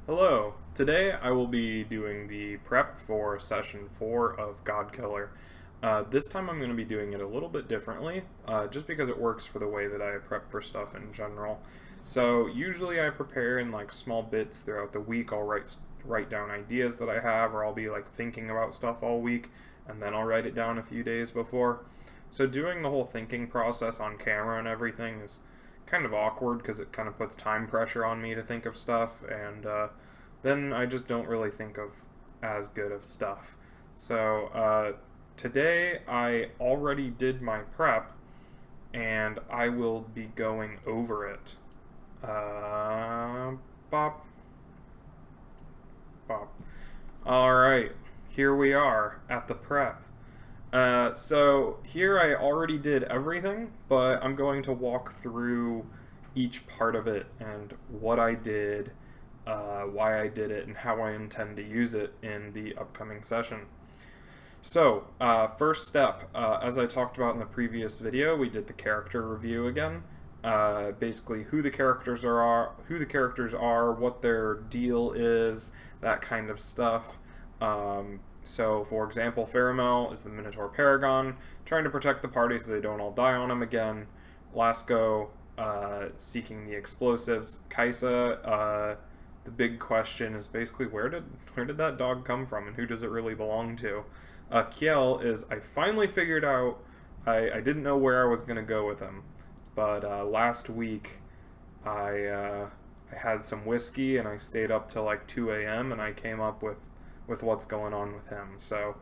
Hello. Today I will be doing the prep for session 4 of Godkiller. This time I'm going to be doing it a little bit differently, just because it works for the way that I prep for stuff in general. So usually I prepare in like small bits throughout the week. I'll write down ideas that I have, or I'll be like thinking about stuff all week, and then I'll write it down a few days before. So doing the whole thinking process on camera and everything is kind of awkward because it kind of puts time pressure on me to think of stuff, and then I just don't really think of as good of stuff. So today I already did my prep, and I will be going over it. Bop, bop. All right, here we are at the prep. So here I already did everything, but I'm going to walk through each part of it and what I did, why I did it, and how I intend to use it in the upcoming session. So, first step, as I talked about in the previous video, we did the character review again. Basically, who the characters are, what their deal is, that kind of stuff. So, for example, Faramel is the Minotaur Paragon, trying to protect the party so they don't all die on him again. Lasco, seeking the explosives. Kaisa, the big question is basically where did that dog come from, and who does it really belong to? Kiel is, I finally figured out, I didn't know where I was going to go with him, but last week I had some whiskey and I stayed up till like 2 a.m. and I came up with what's going on with him. So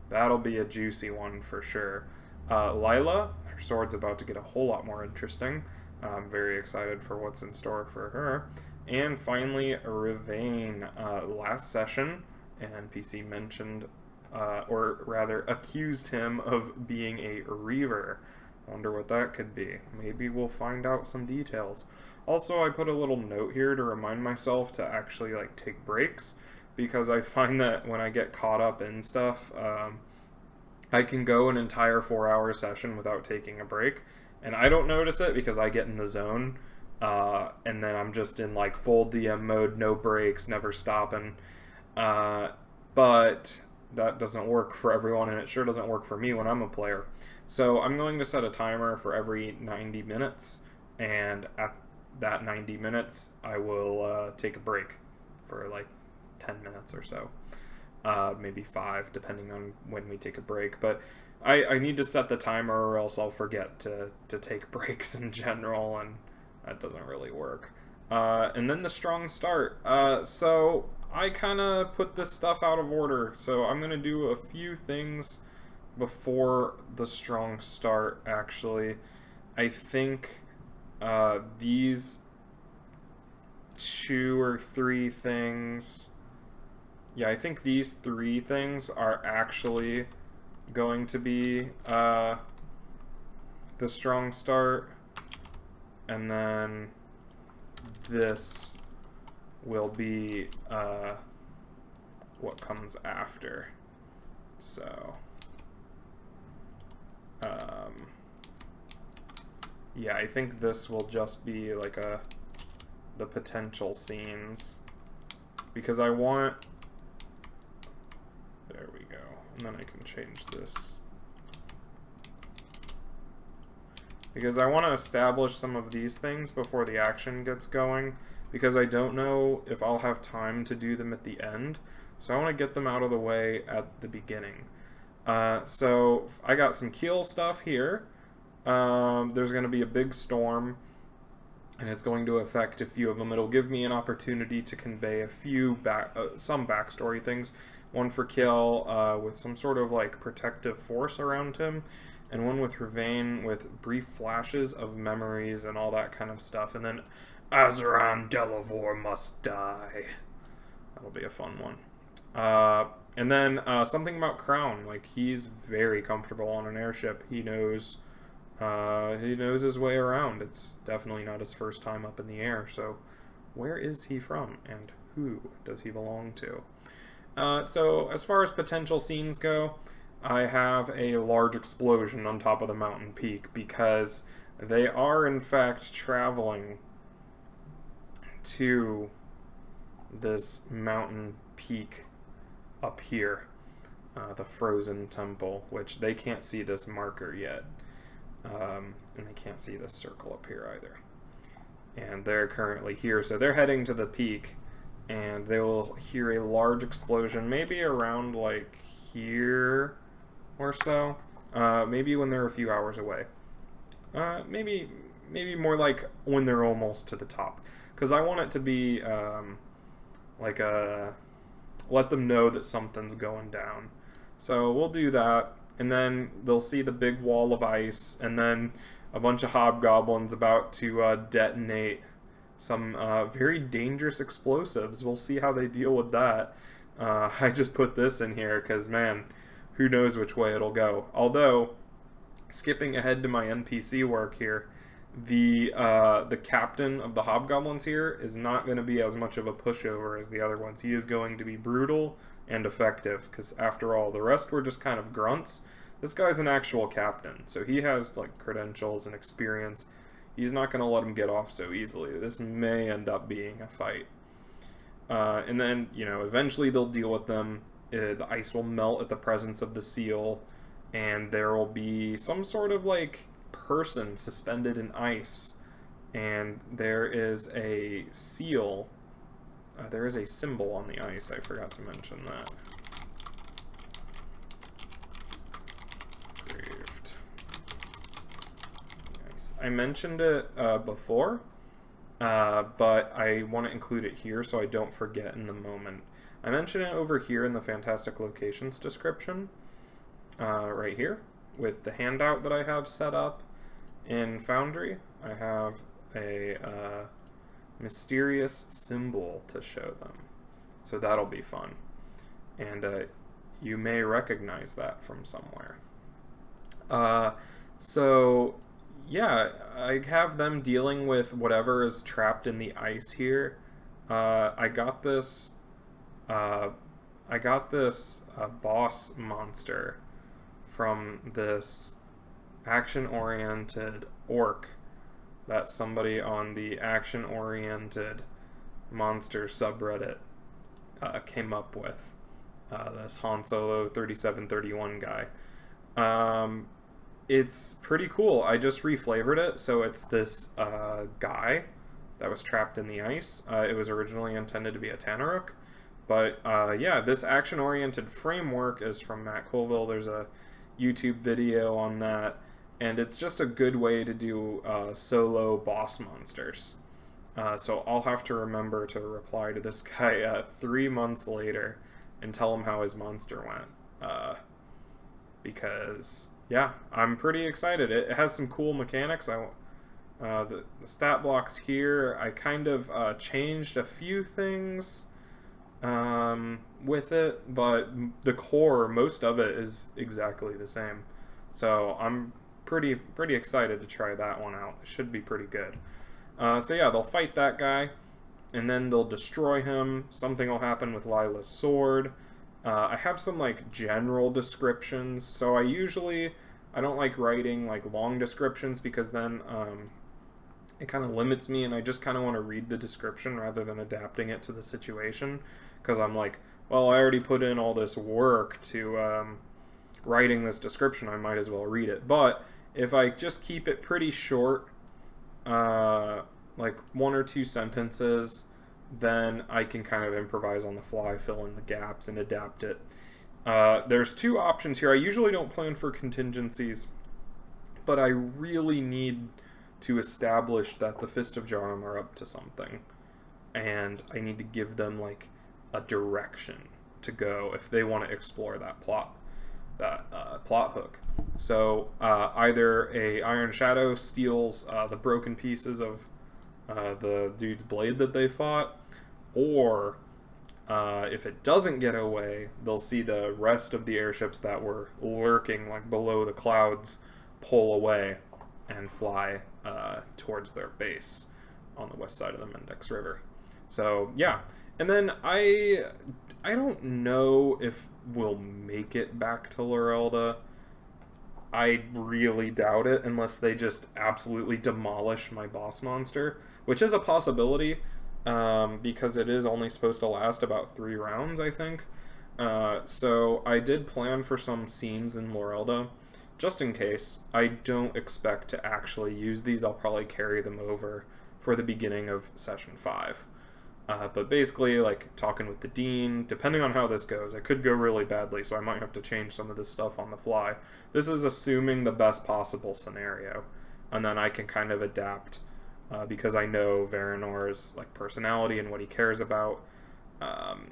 that'll be a juicy one for sure. Lila, her sword's about to get a whole lot more interesting. I'm very excited for what's in store for her. And finally, Rivane. Last session, an NPC mentioned, or rather accused him of being a Reaver. Wonder what that could be. Maybe we'll find out some details. Also, I put a little note here to remind myself to actually like take breaks, because I find that when I get caught up in stuff, I can go an entire 4-hour session without taking a break, and I don't notice it because I get in the zone, and then I'm just in like full DM mode, no breaks, never stopping. But that doesn't work for everyone, and it sure doesn't work for me when I'm a player. So I'm going to set a timer for every 90 minutes, and at that 90 minutes, I will take a break for like 10 minutes or so. Maybe 5, depending on when we take a break. But I need to set the timer, or else I'll forget to take breaks in general, and that doesn't really work. And then the strong start. So I kind of put this stuff out of order. So I'm going to do a few things before the strong start, actually. I think these 2 or 3 things... Yeah, I think these 3 things are actually going to be the strong start, and then this will be what comes after. So, yeah, I think this will just be like the potential scenes, because I want... There we go. And then I can change this, because I want to establish some of these things before the action gets going, because I don't know if I'll have time to do them at the end. So I want to get them out of the way at the beginning. So I got some Keel stuff here. There's going to be a big storm, and it's going to affect a few of them. It'll give me an opportunity to convey a few some backstory things. One for Kill with some sort of like protective force around him, and one with Rivane with brief flashes of memories and all that kind of stuff. And then Azeran Delavor must die. That'll be a fun one. And then something about Crown. Like, he's very comfortable on an airship. He knows his way around. It's definitely not his first time up in the air. So where is he from, and who does he belong to? So as far as potential scenes go, I have a large explosion on top of the mountain peak, because they are in fact traveling to this mountain peak up here, the frozen temple, which they can't see this marker yet. And they can't see this circle up here either. And they're currently here, so they're heading to the peak, and they will hear a large explosion, maybe around like here or so. Maybe when they're a few hours away. Maybe more like when they're almost to the top, because I want it to be like let them know that something's going down. So we'll do that, and then they'll see the big wall of ice, and then a bunch of hobgoblins about to detonate some very dangerous explosives. We'll see how they deal with that. I just put this in here because, man, who knows which way it'll go. Although, skipping ahead to my NPC work here, the captain of the hobgoblins here is not going to be as much of a pushover as the other ones. He is going to be brutal and effective, because after all, the rest were just kind of grunts. This guy's an actual captain, so he has like credentials and experience. He's not going to let him get off so easily. This may end up being a fight. And then, you know, eventually they'll deal with them. The ice will melt at the presence of the seal, and there will be some sort of like person suspended in ice, and there is a seal. There is a symbol on the ice. I forgot to mention that. Engraved. Nice. I mentioned it before, but I want to include it here so I don't forget in the moment. I mentioned it over here in the Fantastic Locations description, right here, with the handout that I have set up in Foundry. I have a mysterious symbol to show them, so that'll be fun, and you may recognize that from somewhere. So yeah, I have them dealing with whatever is trapped in the ice here. I got this boss monster from this action-oriented orc that somebody on the action-oriented monster subreddit came up with. This Han Solo 3731 guy. It's pretty cool. I just reflavored it, so it's this guy that was trapped in the ice. It was originally intended to be a Tanaruk, but yeah, this action-oriented framework is from Matt Colville. There's a YouTube video on that, and it's just a good way to do solo boss monsters. So I'll have to remember to reply to this guy 3 months later and tell him how his monster went. Because, yeah, I'm pretty excited. It has some cool mechanics. The stat blocks here, I kind of changed a few things with it, but the core, most of it is exactly the same. So I'm pretty excited to try that one out. It should be pretty good. So yeah, they'll fight that guy, and then they'll destroy him. Something will happen with Lila's sword. I have some like general descriptions, so I don't like writing like long descriptions, because then it kind of limits me, and I just kind of want to read the description rather than adapting it to the situation, because I'm like, well, I already put in all this work to writing this description, I might as well read it. But if I just keep it pretty short, like 1 or 2 sentences, then I can kind of improvise on the fly, fill in the gaps, and adapt it. There's 2 options here. I usually don't plan for contingencies, but I really need to establish that the Fist of Jarum are up to something, and I need to give them like a direction to go if they want to explore that plot hook. So either a Iron Shadow steals the broken pieces of the dude's blade that they fought, or if it doesn't get away, they'll see the rest of the airships that were lurking like below the clouds pull away and fly towards their base on the west side of the Mendex River. So yeah, and then I don't know if we'll make it back to Lorelda. I really doubt it, unless they just absolutely demolish my boss monster, which is a possibility. because it is only supposed to last about 3 rounds, I think. So I did plan for some scenes in Lorelda, just in case. I don't expect to actually use these. I'll probably carry them over for the beginning of session 5. But basically, like, talking with the dean, depending on how this goes, it could go really badly, so I might have to change some of this stuff on the fly. This is assuming the best possible scenario, and then I can kind of adapt, because I know Varanor's, like, personality and what he cares about.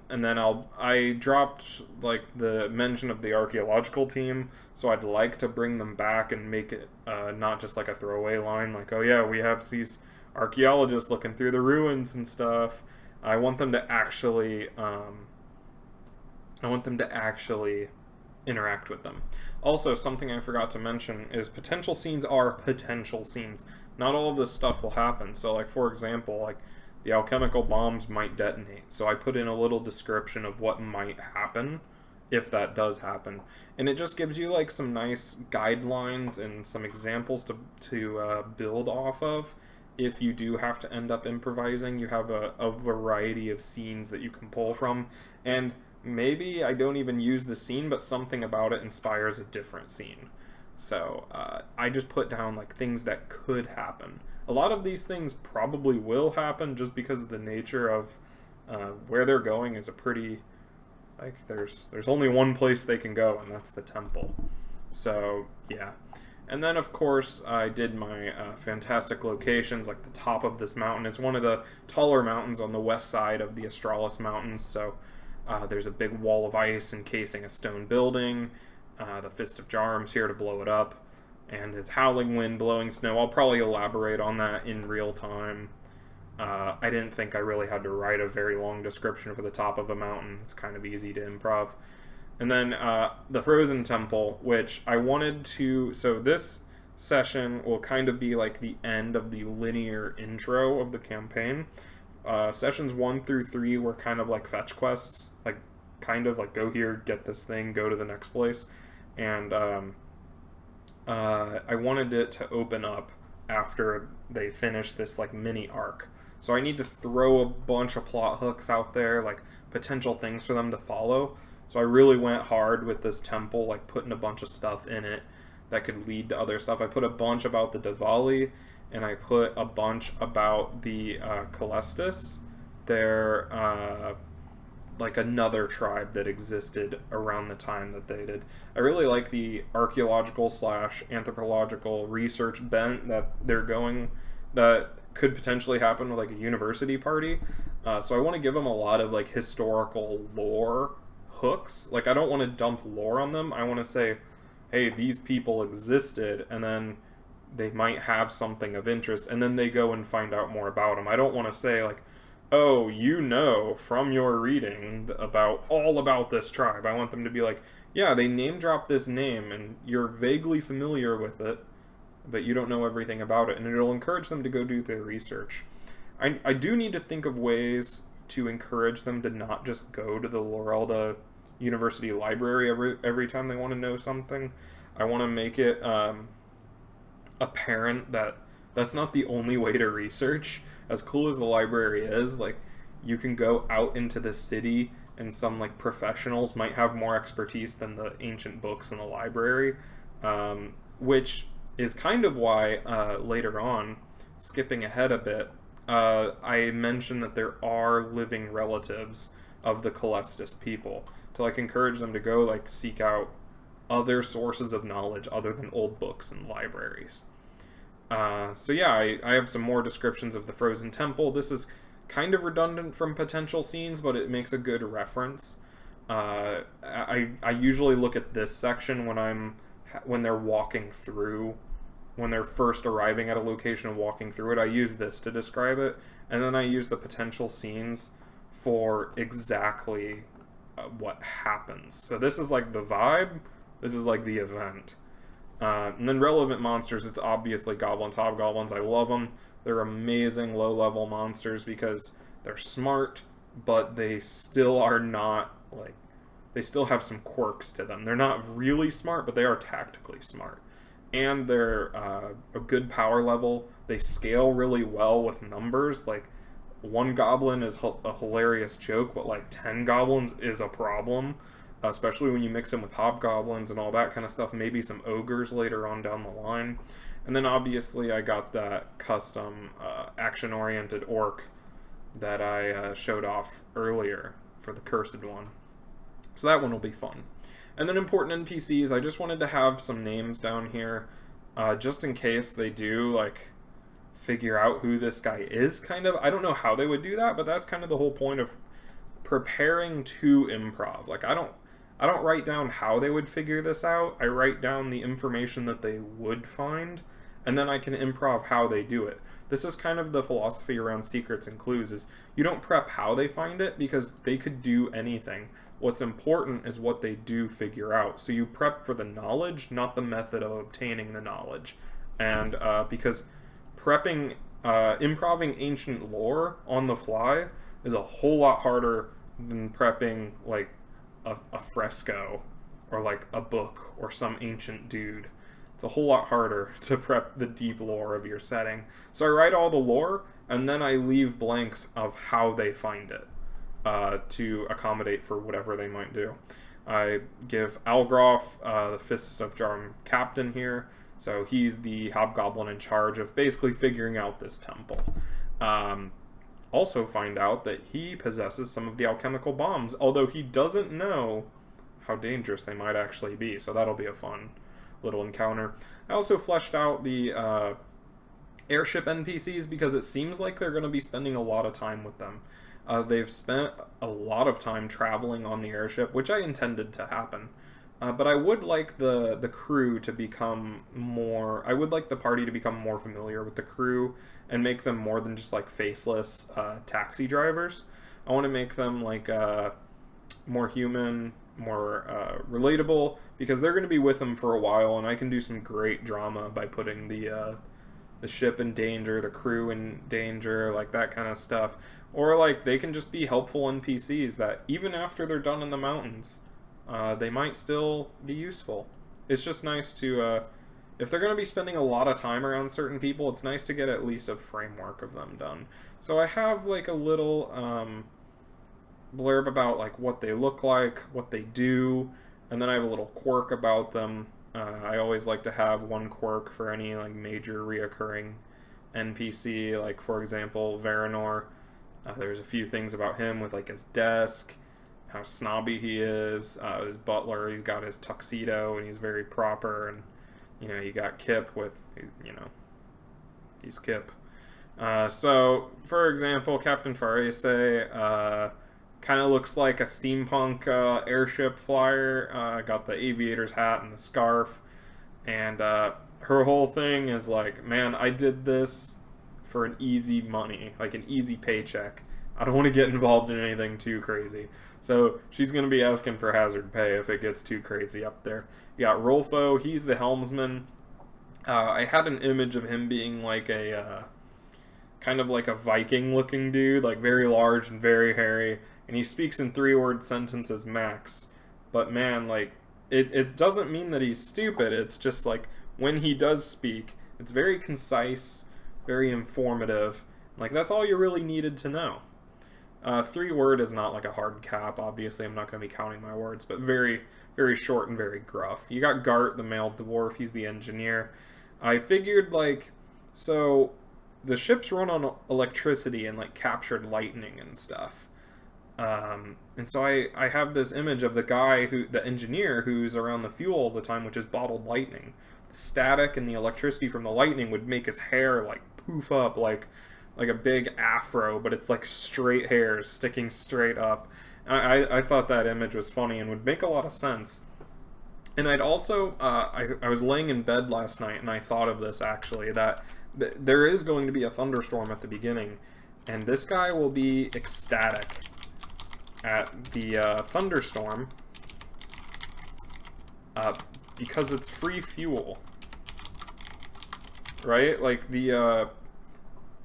And then I dropped, like, the mention of the archaeological team, so I'd like to bring them back and make it not just like a throwaway line, like, oh yeah, we have these archaeologists looking through the ruins and stuff. I want them to actually, interact with them. Also, something I forgot to mention is potential scenes are potential scenes. Not all of this stuff will happen. So, like, for example, like, the alchemical bombs might detonate. So I put in a little description of what might happen if that does happen. And it just gives you, like, some nice guidelines and some examples to build off of. If you do have to end up improvising, you have a variety of scenes that you can pull from. And maybe I don't even use the scene, but something about it inspires a different scene. So I just put down, like, things that could happen. A lot of these things probably will happen just because of the nature of where they're going is a pretty, like, there's only one place they can go, and that's the temple. So, yeah. And then, of course, I did my fantastic locations, like the top of this mountain. It's one of the taller mountains on the west side of the Astralis Mountains, so there's a big wall of ice encasing a stone building. The Fist of Jarm's here to blow it up, and his howling wind blowing snow. I'll probably elaborate on that in real time. I didn't think I really had to write a very long description for the top of a mountain. It's kind of easy to improv. And then the Frozen Temple, which I wanted to... So this session will kind of be like the end of the linear intro of the campaign. Sessions 1 through 3 were kind of like fetch quests. Like, kind of like, go here, get this thing, go to the next place. And I wanted it to open up after they finish this, like, mini arc. So I need to throw a bunch of plot hooks out there, like, potential things for them to follow. So I really went hard with this temple, like, putting a bunch of stuff in it that could lead to other stuff. I put a bunch about the Diwali, and I put a bunch about the Calestis. They're like another tribe that existed around the time that they did. I really like the archaeological / anthropological research bent that they're going, that could potentially happen with, like, a university party. So I want to give them a lot of, like, historical lore hooks. Like, I don't want to dump lore on them. I want to say, hey, these people existed, and then they might have something of interest, and then they go and find out more about them. I don't want to say, like, oh, you know from your reading about all about this tribe. I want them to be like, yeah, they name drop this name, and you're vaguely familiar with it, but you don't know everything about it, and it'll encourage them to go do their research. I do need to think of ways to encourage them to not just go to the Lorelda University Library every time they want to know something. I want to make it apparent that that's not the only way to research. As cool as the library is, like, you can go out into the city, and some, like, professionals might have more expertise than the ancient books in the library, which is kind of why later on, skipping ahead a bit, I mentioned that there are living relatives of the Calestis people, to, like, encourage them to go, like, seek out other sources of knowledge other than old books and libraries. So yeah, I have some more descriptions of the Frozen Temple. This is kind of redundant from potential scenes, but it makes a good reference. I usually look at this section when they're walking through, when they're first arriving at a location and walking through it. I use this to describe it, and then I use the potential scenes for exactly what happens. So this is like the vibe, this is like the event. And then relevant monsters, it's obviously goblins, hobgoblins. I love them. They're amazing low-level monsters because they're smart, but they still are not, like, they still have some quirks to them. They're not really smart, but they are tactically smart. And they're a good power level. They scale really well with numbers. Like, one goblin is a hilarious joke, but like 10 goblins is a problem, especially when you mix them with hobgoblins and all that kind of stuff. Maybe some ogres later on down the line. And then obviously I got that custom action-oriented orc that I showed off earlier for the Cursed one. So that one will be fun. And then important NPCs, I just wanted to have some names down here, just in case they do, like, figure out who this guy is, kind of. I don't know how they would do that, but that's kind of the whole point of preparing to improv. Like, I don't write down how they would figure this out. I write down the information that they would find, and then I can improv how they do it. This is kind of the philosophy around secrets and clues, is you don't prep how they find it, because they could do anything. What's important is what they do figure out. So you prep for the knowledge, not the method of obtaining the knowledge. And because improving ancient lore on the fly is a whole lot harder than prepping like a fresco or like a book or some ancient dude. It's a whole lot harder to prep the deep lore of your setting. So I write all the lore, and then I leave blanks of how they find it to accommodate for whatever they might do. I give Algroff the Fist of Jarm captain here, so he's the hobgoblin in charge of basically figuring out this temple. Also find out that he possesses some of the alchemical bombs, although he doesn't know how dangerous they might actually be, so that'll be a fun little encounter. I also fleshed out the airship NPCs because it seems like they're going to be spending a lot of time with them. They've spent a lot of time traveling on the airship, which I intended to happen. But I would like the crew to become more... I would like the party to become more familiar with the crew and make them more than just like faceless taxi drivers. I want to make them like more human, more relatable, because they're going to be with them for a while, and I can do some great drama by putting the ship in danger, the crew in danger, like that kind of stuff. Or like they can just be helpful NPCs that even after they're done in the mountains, they might still be useful. It's just nice to, if they're going to be spending a lot of time around certain people, it's nice to get at least a framework of them done. So I have like a little blurb about like what they look like, what they do, and then I have a little quirk about them. I always like to have one quirk for any like major reoccurring NPC, like for example Varanor. There's a few things about him with like his desk, how snobby he is, his butler, he's got his tuxedo and he's very proper, and you know, you got Kip with, you know, he's Kip. So for example, Captain Farese kind of looks like a steampunk airship flyer, got the aviator's hat and the scarf, and her whole thing is like, man, I did this for an easy money, like an easy paycheck. I don't want to get involved in anything too crazy. So she's going to be asking for hazard pay if it gets too crazy up there. You got Rolfo, he's the helmsman. I had an image of him being like a kind of like a Viking looking dude, like very large and very hairy, and he speaks in 3-word sentences max. But man, like it doesn't mean that he's stupid. It's just like when he does speak, it's very concise, very informative. Like that's all you really needed to know. 3-word is not like a hard cap. Obviously, I'm not going to be counting my words, but very, very short and very gruff. You got Gart, the male dwarf. He's the engineer. I figured, like, so the ships run on electricity and, like, captured lightning and stuff. And so I have this image of the guy, the engineer, who's around the fuel all the time, which is bottled lightning. The static and the electricity from the lightning would make his hair, like, poof up, like a big afro, but it's like straight hairs sticking straight up. I thought that image was funny and would make a lot of sense. And I'd also, I was laying in bed last night and I thought of this actually, that there is going to be a thunderstorm at the beginning, and this guy will be ecstatic at the thunderstorm because it's free fuel, right? Like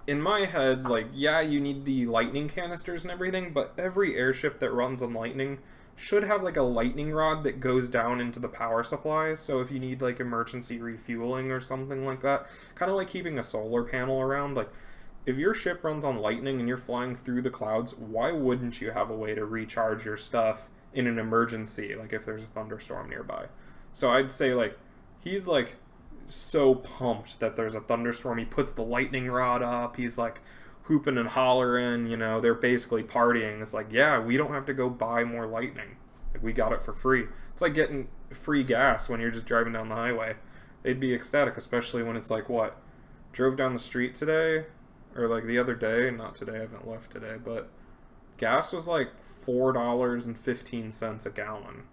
in my head, like, yeah, you need the lightning canisters and everything, but every airship that runs on lightning should have, like, a lightning rod that goes down into the power supply, so if you need, like, emergency refueling or something like that, kind of like keeping a solar panel around, like, if your ship runs on lightning and you're flying through the clouds, why wouldn't you have a way to recharge your stuff in an emergency, like if there's a thunderstorm nearby? So I'd say, like, he's, like, so pumped that there's a thunderstorm. He puts the lightning rod up. He's, like, hooping and hollering, you know, they're basically partying. It's like, yeah, we don't have to go buy more lightning. Like, we got it for free. It's like getting free gas when you're just driving down the highway. They'd be ecstatic, especially when it's like, what? Drove down the street today, or like the other day, not today, I haven't left today, but gas was like $4.15 a gallon.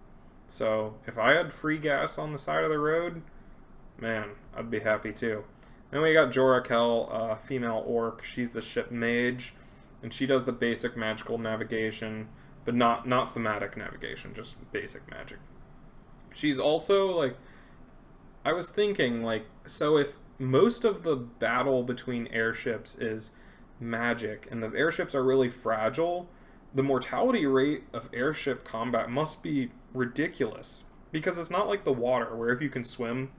So if I had free gas on the side of the road, man, I'd be happy too. Then we got Jorakel, female orc. She's the ship mage, and she does the basic magical navigation, but not thematic navigation, just basic magic. She's also, like, I was thinking, like, so if most of the battle between airships is magic, and the airships are really fragile, the mortality rate of airship combat must be ridiculous. Because it's not like the water, where if you can swim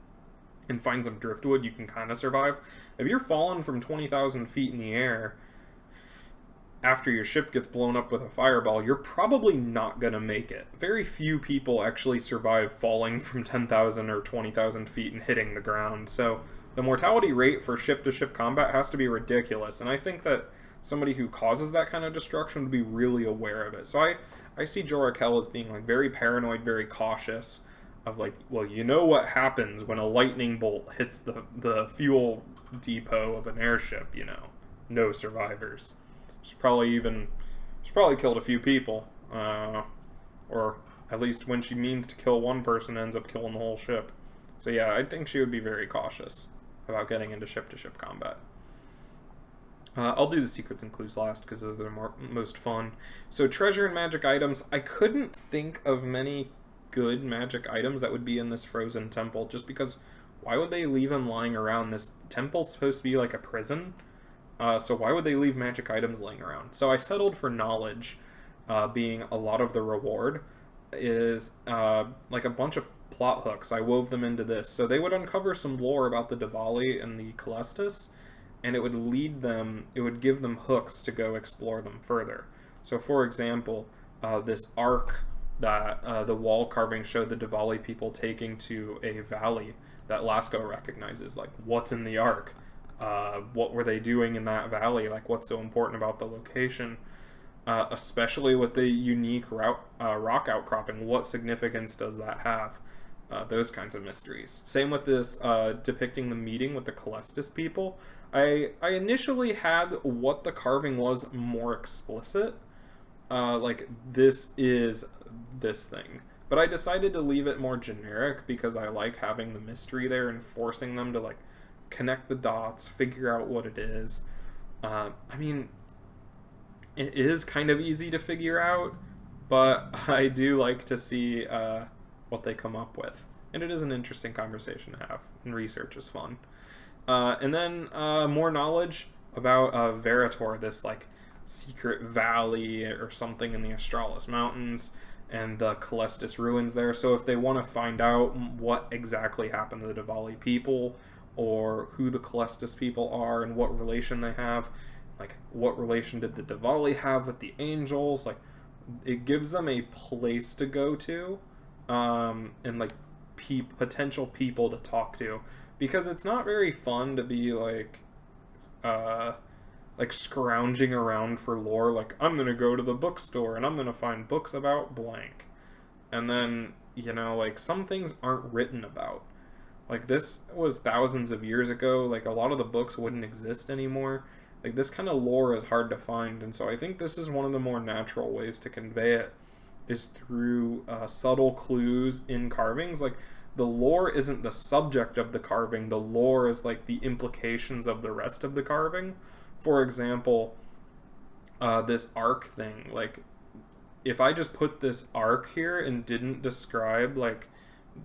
and find some driftwood, you can kind of survive. If you're falling from 20,000 feet in the air after your ship gets blown up with a fireball, you're probably not going to make it. Very few people actually survive falling from 10,000 or 20,000 feet and hitting the ground. So the mortality rate for ship-to-ship combat has to be ridiculous. And I think that somebody who causes that kind of destruction would be really aware of it. So I see Jorakel as being, like, very paranoid, very cautious of, like, well, you know what happens when a lightning bolt hits the fuel depot of an airship, you know. No survivors. She's probably killed a few people. Or at least when she means to kill one person, ends up killing the whole ship. So yeah, I think she would be very cautious about getting into ship-to-ship combat. I'll do the secrets and clues last because they're the most fun. So treasure and magic items. I couldn't think of many good magic items that would be in this frozen temple, just because why would they leave them lying around? This temple's supposed to be like a prison, so why would they leave magic items laying around? So I settled for knowledge being a lot of the reward. Is like a bunch of plot hooks. I wove them into this. So they would uncover some lore about the Diwali and the Calestis, and it would give them hooks to go explore them further. So for example, this arc that the wall carving showed the Diwali people taking to a valley that Lasco recognizes. Like, what's in the arc? What were they doing in that valley? Like, what's so important about the location? Especially with the unique rock outcropping, what significance does that have? Those kinds of mysteries. Same with this depicting the meeting with the Calestis people. I initially had what the carving was more explicit. Like, this is this thing. But I decided to leave it more generic because I like having the mystery there and forcing them to, like, connect the dots, figure out what it is. I mean, it is kind of easy to figure out, but I do like to see what they come up with. And it is an interesting conversation to have, and research is fun. And then more knowledge about Veritor, this, like, secret valley or something in the Australis Mountains, and the Calestis ruins there. So if they want to find out what exactly happened to the Diwali people, or who the Calestis people are and what relation they have, like, what relation did the Diwali have with the angels, like, it gives them a place to go to, and, like, potential people to talk to, because it's not very fun to be, like scrounging around for lore, like, I'm gonna go to the bookstore and I'm gonna find books about blank, and then, you know, like, some things aren't written about. Like, this was thousands of years ago, like, a lot of the books wouldn't exist anymore. Like, this kind of lore is hard to find, and so I think this is one of the more natural ways to convey it, is through subtle clues in carvings. Like, the lore isn't the subject of the carving, the lore is, like, the implications of the rest of the carving. For example, this arc thing, like, if I just put this arc here and didn't describe, like,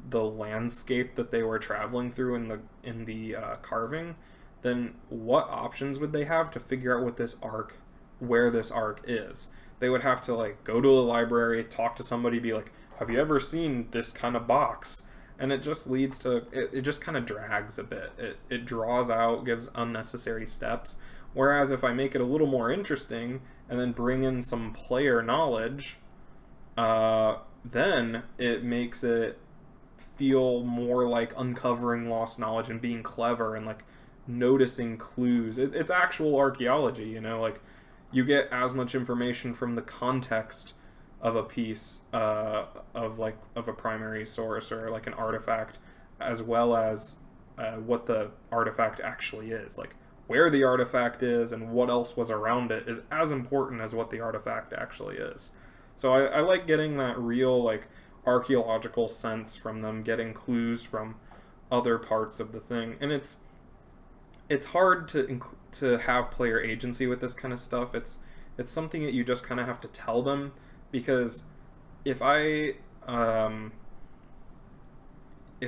the landscape that they were traveling through in the carving, then what options would they have to figure out where this arc is? They would have to, like, go to a library, talk to somebody, be like, have you ever seen this kind of box? And it just leads to, it just kind of drags a bit. It draws out, gives unnecessary steps. Whereas if I make it a little more interesting and then bring in some player knowledge, then it makes it feel more like uncovering lost knowledge and being clever and like noticing clues. It's actual archaeology, you know, like you get as much information from the context of a piece of a primary source or like an artifact, as well as what the artifact actually is. Like where the artifact is and what else was around it is as important as what the artifact actually is. So I like getting that real like archaeological sense from them, getting clues from other parts of the thing, and it's hard to have player agency with this kind of stuff. It's something that you just kind of have to tell them, because if I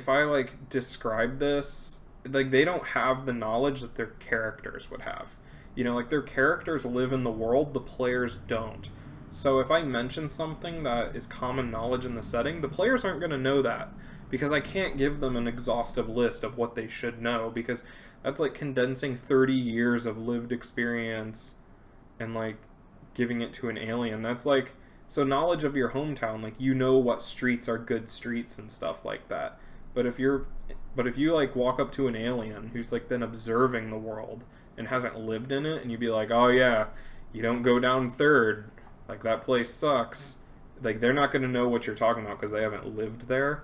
like describe this, like they don't have the knowledge that their characters would have. You know, like their characters live in the world, the players don't. So if I mention something that is common knowledge in the setting, the players aren't going to know that, because I can't give them an exhaustive list of what they should know, because that's like condensing 30 years of lived experience and like giving it to an alien. That's like, so knowledge of your hometown, like you know what streets are good streets and stuff like that. But if you like walk up to an alien who's like been observing the world and hasn't lived in it, and you'd be like, "Oh yeah, you don't go down third. Like that place sucks." Like they're not going to know what you're talking about because they haven't lived there.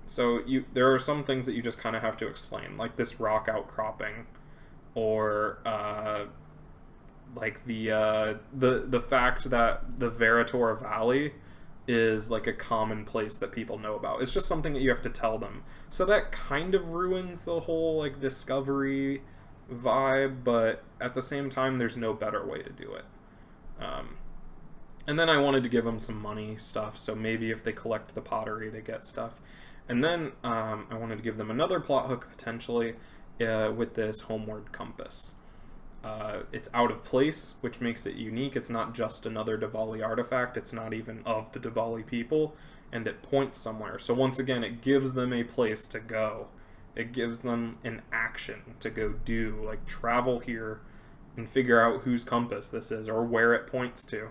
So there are some things that you just kind of have to explain, like this rock outcropping, or like the fact that the Veritor Valley is like a common place that people know about. It's just something that you have to tell them. So that kind of ruins the whole like discovery vibe, but at the same time, there's no better way to do it. And then I wanted to give them some money stuff, so maybe if they collect the pottery, they get stuff. And then I wanted to give them another plot hook, potentially, with this homeward compass. It's out of place, which makes it unique. It's not just another Diwali artifact. It's not even of the Diwali people, and it points somewhere. So once again, it gives them a place to go. It gives them an action to go do, like travel here and figure out whose compass this is or where it points to.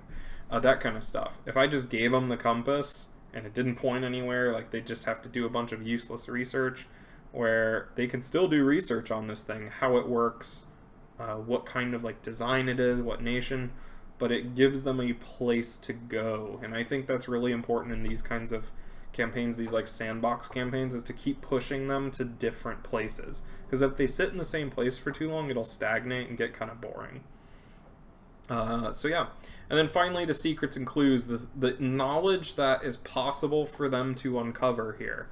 That kind of stuff. If I just gave them the compass and it didn't point anywhere, like they just have to do a bunch of useless research, where they can still do research on this thing, how it works, what kind of like design it is, what nation, but it gives them a place to go. And I think that's really important in these kinds of campaigns, these like sandbox campaigns, is to keep pushing them to different places. Because if they sit in the same place for too long, it'll stagnate and get kind of boring. So yeah, and then finally the secrets and clues, the knowledge that is possible for them to uncover here,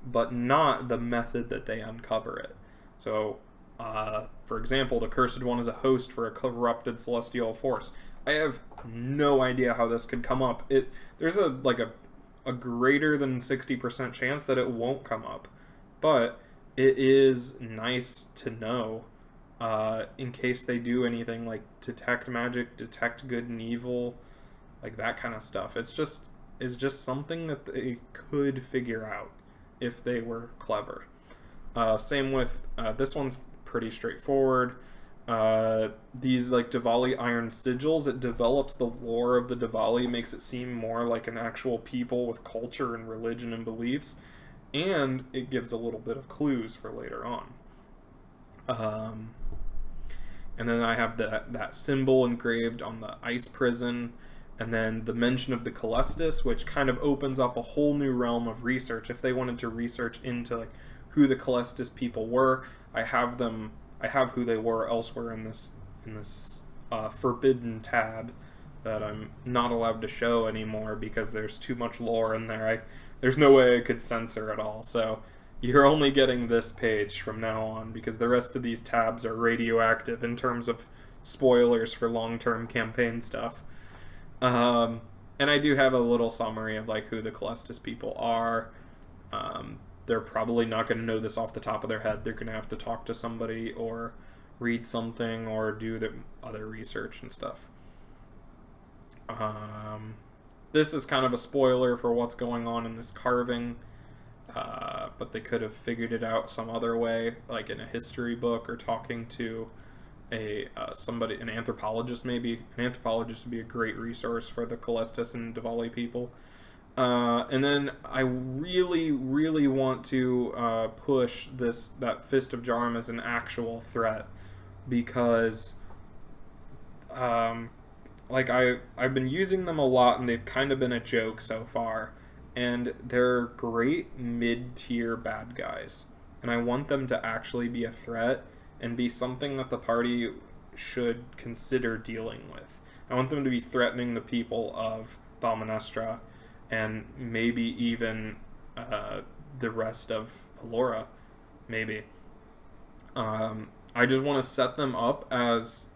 but not the method that they uncover it. So, for example, the Cursed One is a host for a corrupted celestial force. I have no idea how this could come up. There's a greater than 60% chance that it won't come up, but it is nice to know. In case they do anything like detect magic, detect good and evil, like that kind of stuff. It's just something that they could figure out if they were clever. Same with this one's pretty straightforward. These like Diwali iron sigils, it develops the lore of the Diwali, makes it seem more like an actual people with culture and religion and beliefs, and it gives a little bit of clues for later on. And then I have that symbol engraved on the ice prison, and then the mention of the Calestis, which kind of opens up a whole new realm of research. If they wanted to research into like who the Calestis people were, I have who they were elsewhere in this forbidden tab that I'm not allowed to show anymore because there's too much lore in there. There's no way I could censor it all, so you're only getting this page from now on, because the rest of these tabs are radioactive in terms of spoilers for long-term campaign stuff. And I do have a little summary of like who the Calestis people are. They're probably not going to know this off the top of their head. They're going to have to talk to somebody or read something or do the other research and stuff. This is kind of a spoiler for what's going on in this carving. But they could have figured it out some other way, like in a history book or talking to an anthropologist maybe. An anthropologist would be a great resource for the Calestis and Diwali people. And then I really, really want to push that Fist of Jarm as an actual threat, because like I've been using them a lot and they've kind of been a joke so far, and they're great mid-tier bad guys, and I want them to actually be a threat and be something that the party should consider dealing with. I want them to be threatening the people of Balmanestra, and maybe even the rest of Alora, maybe. I just want to set them up as...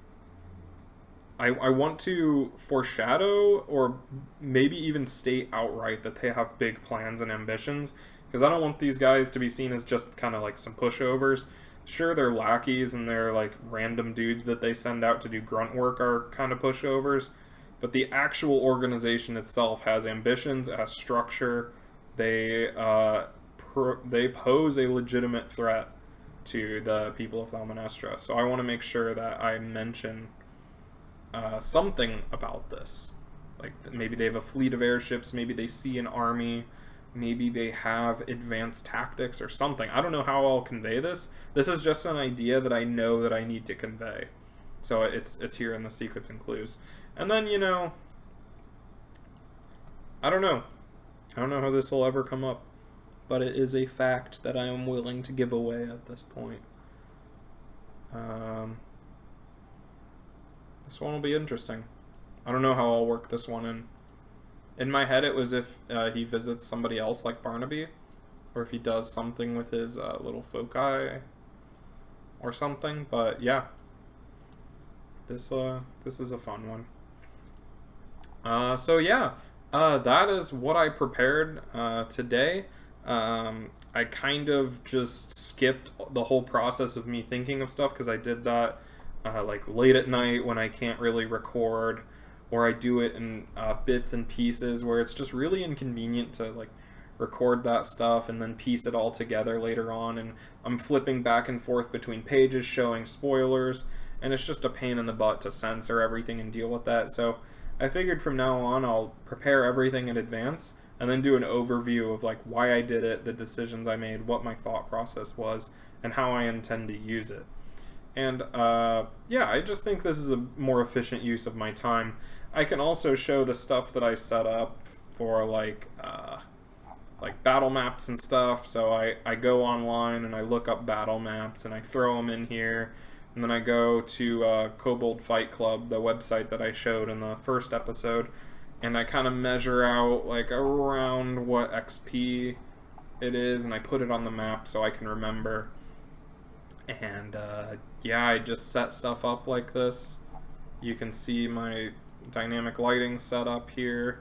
I want to foreshadow, or maybe even state outright, that they have big plans and ambitions, because I don't want these guys to be seen as just kind of like some pushovers. Sure, they're lackeys and they're like random dudes that they send out to do grunt work are kind of pushovers, but the actual organization itself has ambitions, has structure. They pose a legitimate threat to the people of Thalmanestra. So I want to make sure that I mention something about this. Like maybe they have a fleet of airships, maybe they see an army, maybe they have advanced tactics or something. I don't know how I'll convey this. This is just an idea that I know that I need to convey. So it's here in the secrets and clues. And then, you know, I don't know how this will ever come up, but it is a fact that I am willing to give away at this point. This one will be interesting. I don't know how I'll work this one in. In my head, it was if he visits somebody else like Barnaby, or if he does something with his little foci or something. But yeah, this is a fun one. So yeah, that is what I prepared today. I kind of just skipped the whole process of me thinking of stuff, because I did that like late at night when I can't really record, or I do it in bits and pieces where it's just really inconvenient to like record that stuff and then piece it all together later on, and I'm flipping back and forth between pages showing spoilers, and it's just a pain in the butt to censor everything and deal with that. So I figured from now on I'll prepare everything in advance and then do an overview of like why I did it, the decisions I made, what my thought process was, and how I intend to use it. And yeah, I just think this is a more efficient use of my time. I can also show the stuff that I set up for like battle maps and stuff. So I go online and I look up battle maps and I throw them in here. And then I go to Kobold Fight Club, the website that I showed in the first episode, and I kind of measure out like around what XP it is, and I put it on the map so I can remember. And yeah, I just set stuff up like this. You can see my dynamic lighting set up here.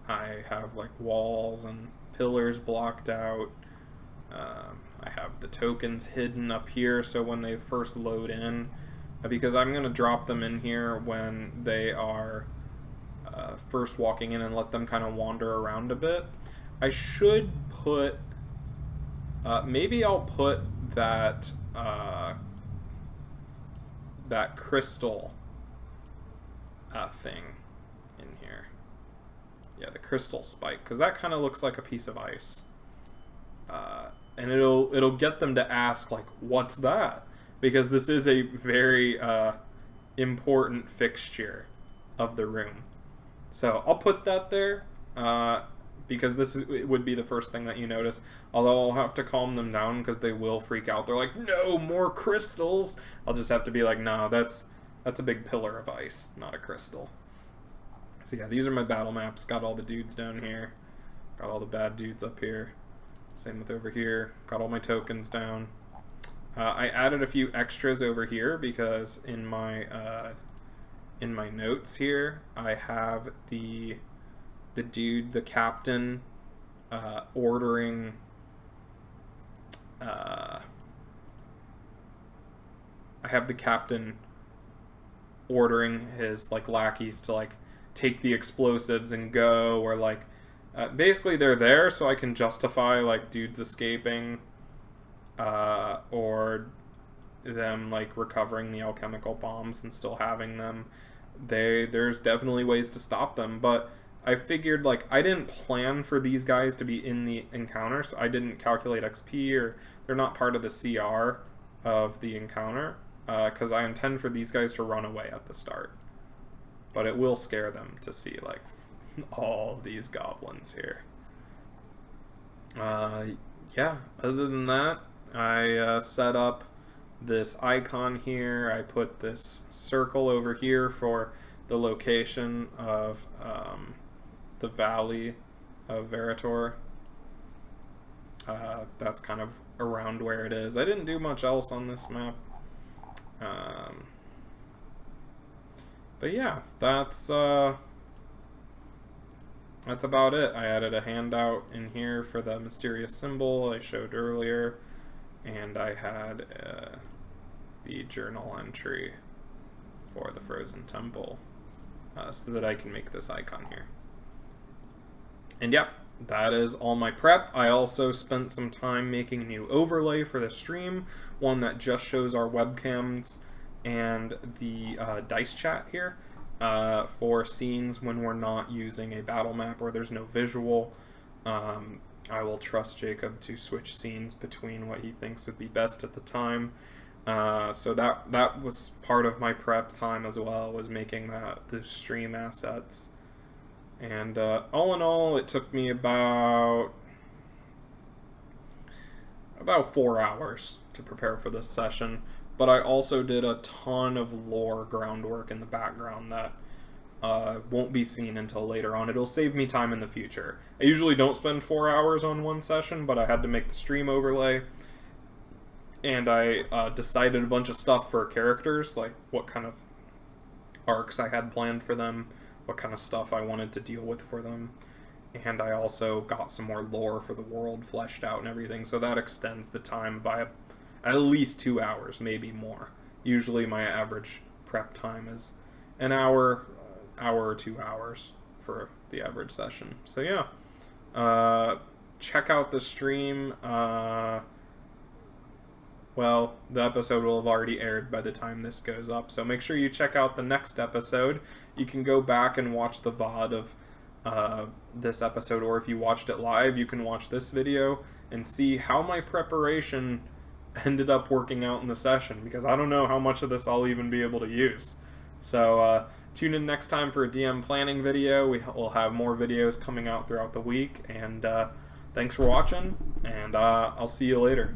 I have like walls and pillars blocked out. I have the tokens hidden up here, so when they first load in, because I'm going to drop them in here when they are first walking in and let them kind of wander around a bit. I should put, maybe I'll put that that crystal thing in here. Yeah, the crystal spike, because that kind of looks like a piece of ice. And it'll get them to ask, like, what's that? Because this is a very important fixture of the room. So I'll put that there, because it would be the first thing that you notice. Although I'll have to calm them down because they will freak out. They're like, no, more crystals! I'll just have to be like, no, that's a big pillar of ice, not a crystal. So yeah, these are my battle maps. Got all the dudes down here. Got all the bad dudes up here. Same with over here. Got all my tokens down. I added a few extras over here because in my notes here, I have the dude, the captain, ordering I have the captain ordering his like lackeys to like take the explosives and go, or like basically they're there so I can justify like dudes escaping, or them like recovering the alchemical bombs and still having them. There's definitely ways to stop them, but I figured like I didn't plan for these guys to be in the encounter, so I didn't calculate XP, or they're not part of the CR of the encounter, because I intend for these guys to run away at the start. But it will scare them to see like all these goblins here. Yeah, other than that, I set up this icon here. I put this circle over here for the location of the Valley of Veritor. That's kind of around where it is. I didn't do much else on this map. But yeah, that's about it. I added a handout in here for the mysterious symbol I showed earlier, and I had the journal entry for the Frozen Temple, so that I can make this icon here. And yep, that is all my prep. I also spent some time making a new overlay for the stream, one that just shows our webcams and the dice chat here, for scenes when we're not using a battle map or there's no visual. I will trust Jacob to switch scenes between what he thinks would be best at the time. So that was part of my prep time as well, was making the stream assets. And all in all, it took me about 4 hours to prepare for this session. But I also did a ton of lore groundwork in the background that won't be seen until later on. It'll save me time in the future. I usually don't spend 4 hours on one session, but I had to make the stream overlay. And I decided a bunch of stuff for characters, like what kind of arcs I had planned for them, what kind of stuff I wanted to deal with for them. And I also got some more lore for the world fleshed out and everything, so that extends the time by at least 2 hours, maybe more. Usually my average prep time is an hour or 2 hours for the average session. So yeah, check out the stream. Well, the episode will have already aired by the time this goes up, so make sure you check out the next episode. You can go back and watch the VOD of this episode, or if you watched it live, you can watch this video and see how my preparation ended up working out in the session, because I don't know how much of this I'll even be able to use. So tune in next time for a DM planning video. We'll have more videos coming out throughout the week, and thanks for watching, and I'll see you later.